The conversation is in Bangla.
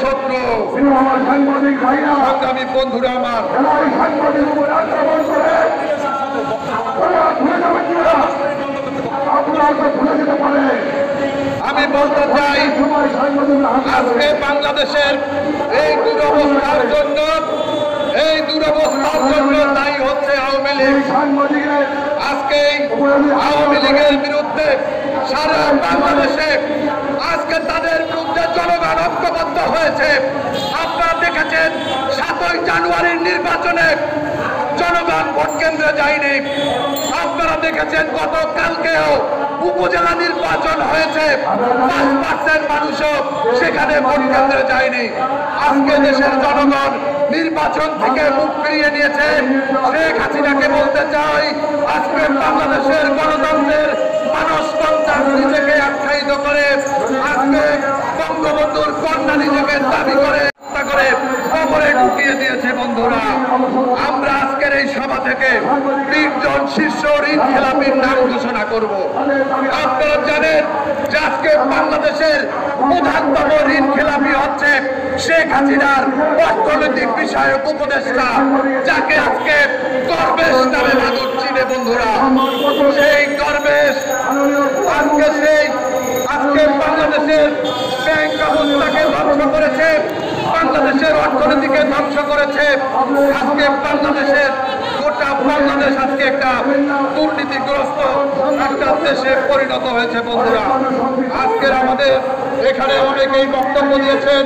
শত্রু। সংগ্রামী বন্ধুরা আমার, আমি বলতে চাই আজকে বাংলাদেশের এই দুরবস্থার জন্য দায়ী হচ্ছে আওয়ামী লীগ। আজকে আওয়ামী লীগের বিরুদ্ধে সারা বাংলাদেশে আজকে তাদের বিরুদ্ধে জনগণ ঐক্যবদ্ধ হয়েছে। আপনারা দেখেছেন 7ই জানুয়ারির নির্বাচনে জনগণ ভোট কেন্দ্রে যায়নি। আপনারা দেখেছেন গতকালকেও উপজেলা নির্বাচন হয়েছে, 5% মানুষও সেখানে ভোট কেন্দ্রে যায়নি। আজকে দেশের জনগণ নির্বাচন থেকে মুখ ফিরিয়ে নিয়েছে। শেখ হাসিনাকে বলতে চাই, আজকে বাংলাদেশের গণতন্ত্রের মানসপন্থা নিজেকে আখ্যায়িত করে, আজকে বঙ্গবন্ধুর কন্যা নিজেকে দাবি করে খবরে ঢুকিয়ে দিয়েছে। বন্ধুরা, আমরা আজকের এই সভা থেকে 3 জন শীর্ষ ঋণ খেলাপির নাম ঘোষণা করব। আপনারা জানেন যে আজকে বাংলাদেশের প্রধানতম ঋণ খেলাপি হচ্ছে শেখ হাসিনার অর্থনৈতিক বিষয়ক উপদেষ্টা, যাকে আজকে দরবেশ নামে মানুষ চিনে। বন্ধুরা, সেই দরবেশ আজকে বাংলাদেশের ব্যাংক ব্যবস্থাকে ধ্বংস করেছে, বাংলাদেশের অর্থনীতিকে ধ্বংস করেছে। আজকে বাংলাদেশের গোটা বাংলাদেশ আজকে একটা দুর্নীতিগ্রস্ত একটা দেশে পরিণত হয়েছে। বন্ধুরা, আজকের আমাদের এখানে অনেকেই বক্তব্য দিয়েছেন।